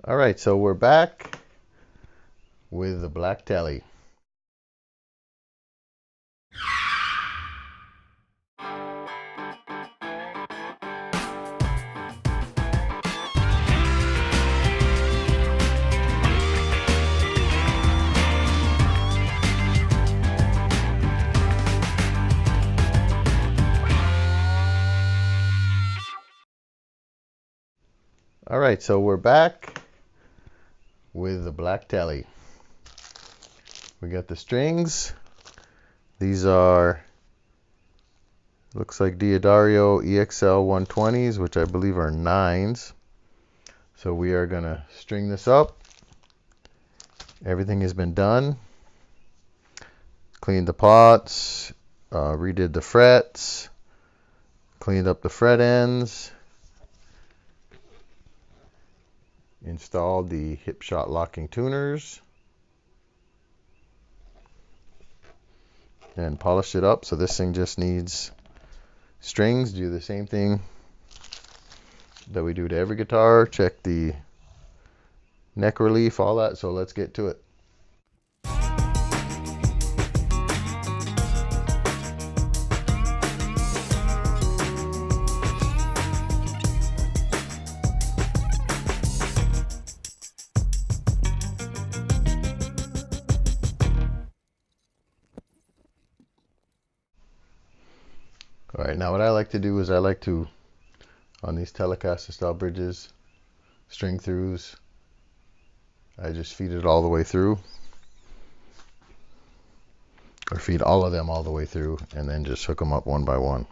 All right, so we're back with the Black Telly. All right, so we're back with the Black Telly. We got the strings. These are, looks like Diodario EXL 120s, which I believe are 9s. So we are going to string this up. Everything has been done. Cleaned the pots, redid the frets, cleaned up the fret ends, installed the hip shot locking tuners, and polished it up. So this thing just needs strings. Do the same thing that we do to every guitar. Check the neck relief, all that. So let's get to it. All right, now what I like to do is I like to, on these Telecaster style bridges, string throughs, I just feed it all the way through, or feed all of them all the way through, and then just hook them up one by one.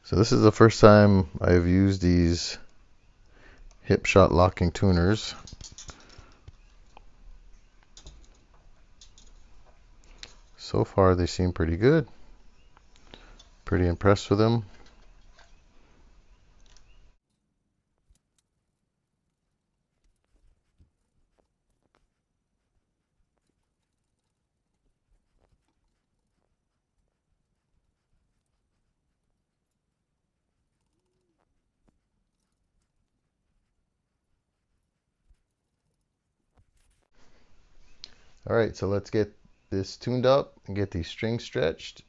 So this is the first time I've used these hip shot locking tuners. So far they seem pretty good. Pretty impressed with them. All right, so let's get this tuned up and get these strings stretched.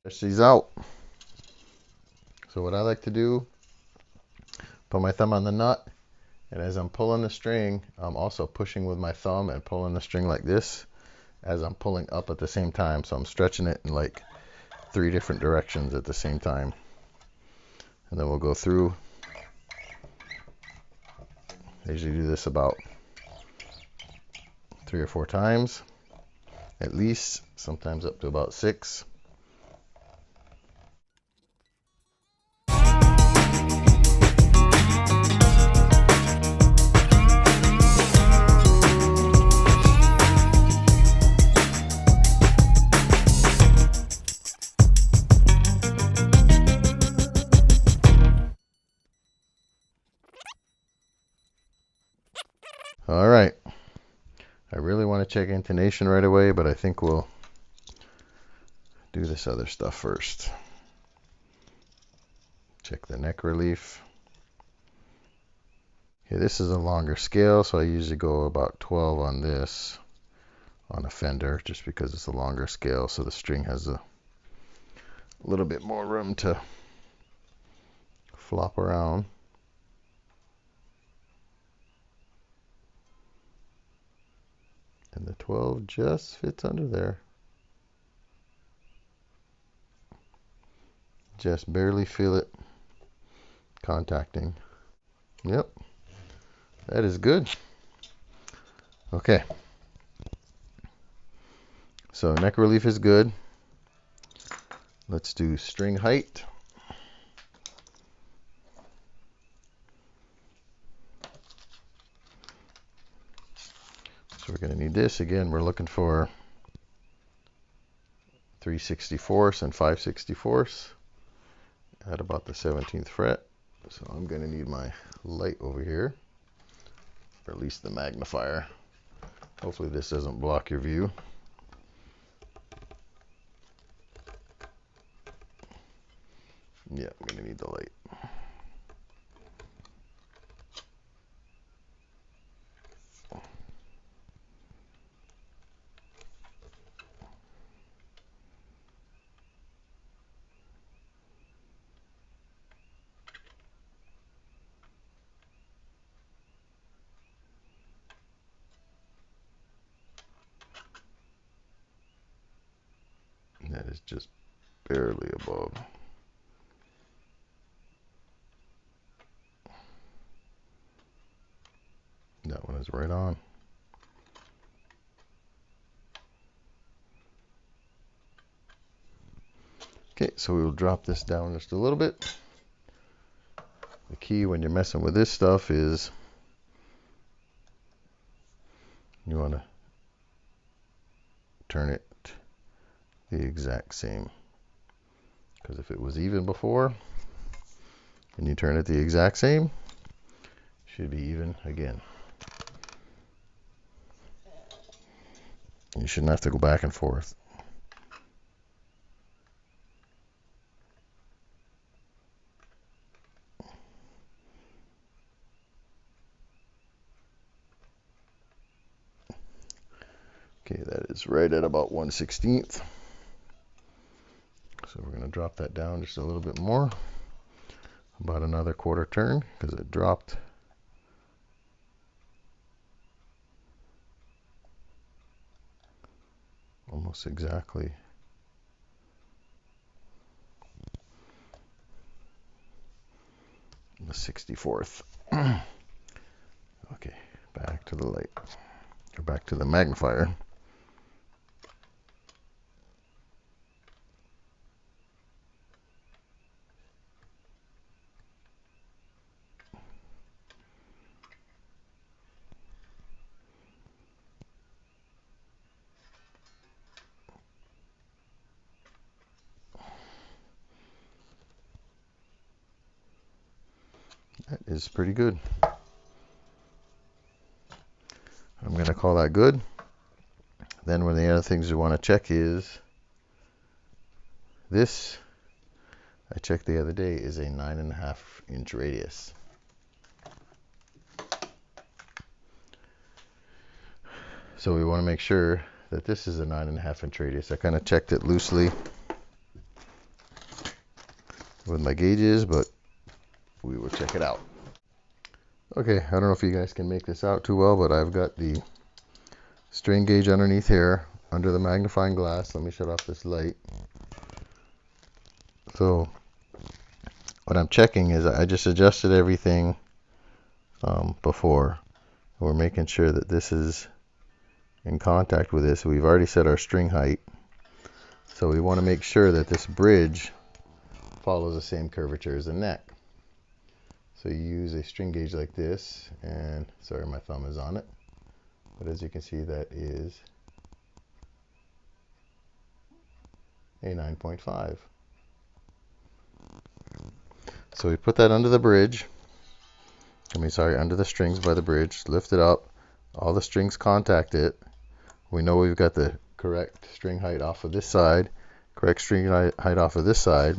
Stretch these out. So what I like to do, put my thumb on the nut, and as I'm pulling the string, I'm also pushing with my thumb and pulling the string like this as I'm pulling up at the same time. So I'm stretching it in like 3 different directions at the same time. And then we'll go through. I usually do this about 3 or 4 times, at least, sometimes up to about 6. All right, I really want to check intonation right away, but I think we'll do this other stuff first. Check the neck relief. Okay, this is a longer scale, so I usually go about 12 on this, on a Fender, just because it's a longer scale, so the string has a little bit more room to flop around. And the 12 just fits under there. Just barely feel it contacting. Yep, that is good. Okay, so neck relief is good. Let's do string height. So we're going to need this. Again, we're looking for 3/64 and 5/64 at about the 17th fret. So I'm going to need my light over here, or at least the magnifier. Hopefully this doesn't block your view. Yeah, I'm gonna need the light. That is just barely above. That one is right on. Okay, so we will drop this down just a little bit. The key when you're messing with this stuff is you want to turn it the exact same. Because if it was even before and you turn it the exact same, it should be even again. You shouldn't have to go back and forth. Okay, that is right at about 1/16. So we're going to drop that down just a little bit more, about another quarter turn, because it dropped almost exactly. The 64th. Okay, back to the light, or back to the magnifier. That is pretty good. I'm going to call that good. Then one of the other things we want to check is this. I checked the other day, is a 9.5 inch radius. So we want to make sure that this is a 9.5 inch radius. I kind of checked it loosely with my gauges, but we will check it out. Okay, I don't know if you guys can make this out too well, but I've got the strain gauge underneath here, under the magnifying glass. Let me shut off this light. So what I'm checking is I just adjusted everything before. We're making sure that this is in contact with this. We've already set our string height. So we want to make sure that this bridge follows the same curvature as the neck. So you use a string gauge like this, and sorry, my thumb is on it, but as you can see, that is a 9.5. So we put that under the bridge, under the strings by the bridge, lift it up, all the strings contact it. We know we've got the correct string height off of this side, correct string height off of this side,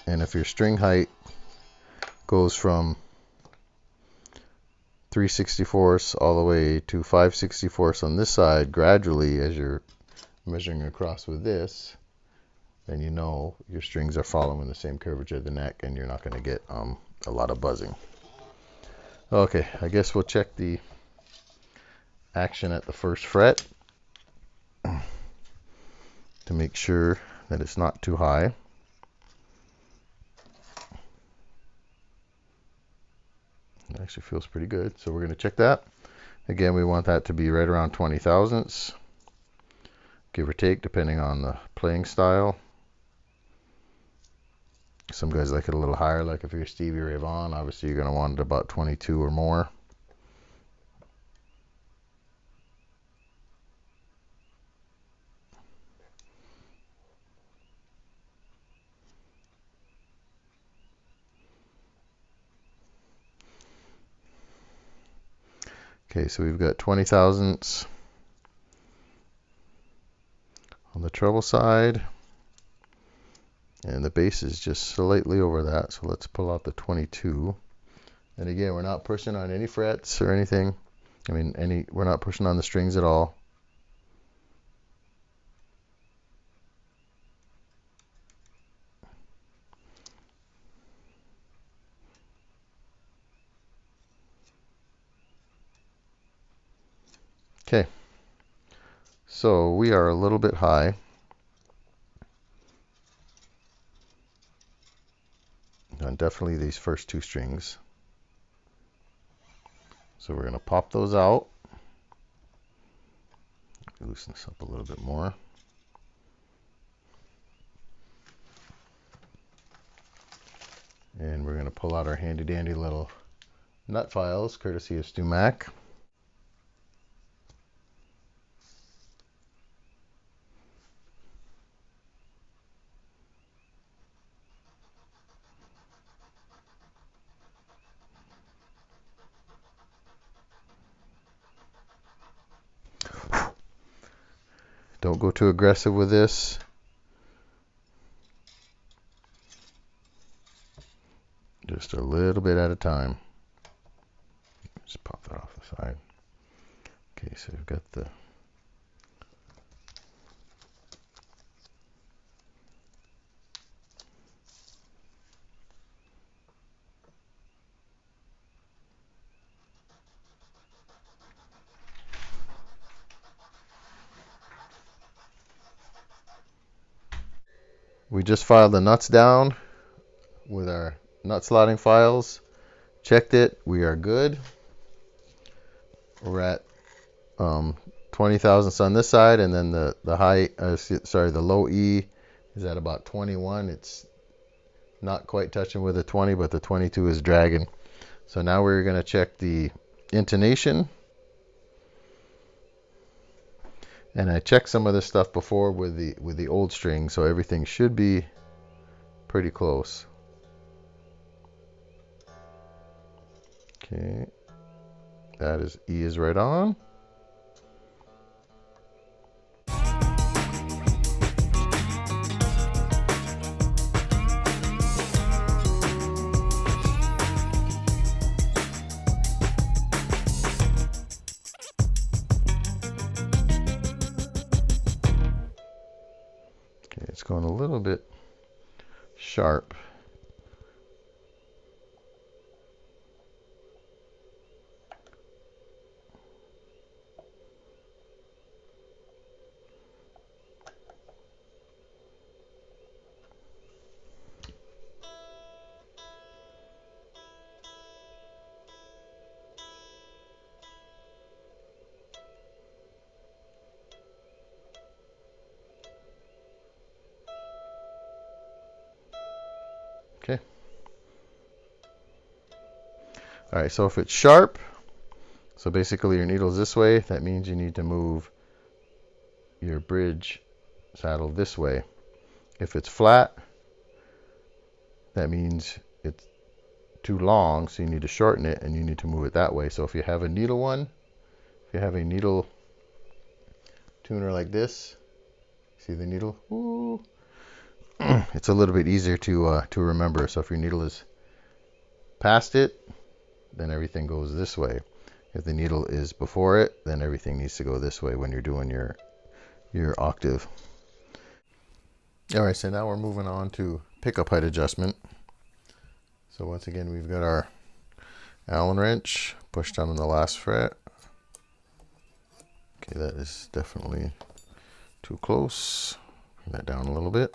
and if your string height goes from 3/64 all the way to 5/64 on this side gradually as you're measuring across with this, then you know your strings are following the same curvature of the neck and you're not going to get a lot of buzzing. Okay, I guess we'll check the action at the first fret to make sure that it's not too high. It actually feels pretty good, so we're going to check that. Again, we want that to be right around 20 thousandths, give or take, depending on the playing style. Some guys like it a little higher, like if you're Stevie Ray Vaughan, obviously you're going to want it about 22 or more. Okay, so we've got 20 thousandths on the treble side, And the base is just slightly over that, so let's pull out the 22. And again, we're not pushing on any frets or anything. I mean, we're not pushing on the strings at all. Okay, so we are a little bit high. On definitely these first two strings. So we're going to pop those out. Loosen this up a little bit more. And we're going to pull out our handy dandy little nut files, courtesy of StewMac. Don't go too aggressive with this. Just a little bit at a time. Just pop that off the side. Okay, so we've got the we just filed the nuts down with our nut slotting files. Checked it. We are good. We're at 20 thousandths on this side, and then the low E is at about 21. It's not quite touching with the 20, but the 22 is dragging. So now we're going to check the intonation. And I checked some of this stuff before with the old string, so everything should be pretty close. Okay, that is E is right on. Okay, it's going a little bit sharp. Okay. All right, so if it's sharp, so basically your needle's this way, that means you need to move your bridge saddle this way. If it's flat, that means it's too long, so you need to shorten it and you need to move it that way. So if you have a needle tuner like this, see the needle? Ooh. It's a little bit easier to remember. So if your needle is past it, then everything goes this way. If the needle is before it, then everything needs to go this way when you're doing your octave. All right, so now we're moving on to pickup height adjustment. So once again, we've got our Allen wrench pushed down on the last fret. Okay, that is definitely too close. Bring that down a little bit.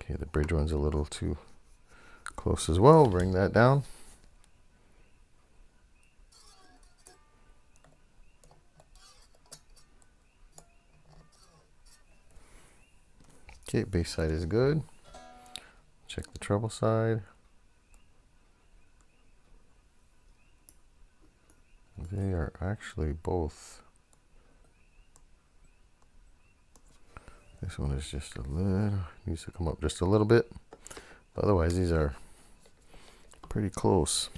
Okay, the bridge one's a little too close as well. Bring that down. Okay, bass side is good. Check the treble side. They are actually both. This one is just a little, needs to come up just a little bit. Otherwise, these are pretty close.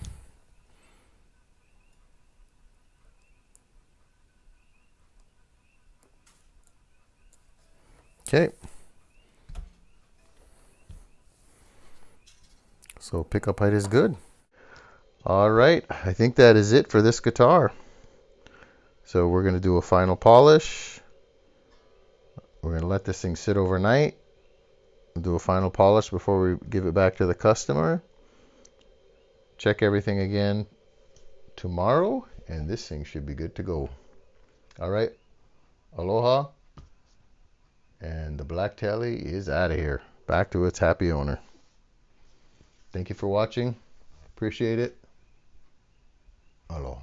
Okay. So pickup height is good. All right, I think that is it for this guitar. So we're going to do a final polish. We're going to let this thing sit overnight. We'll do a final polish before we give it back to the customer. Check everything again tomorrow, and this thing should be good to go. All right, aloha. And the Black Tele is out of here. Back to its happy owner. Thank you for watching. Appreciate it. Aloha.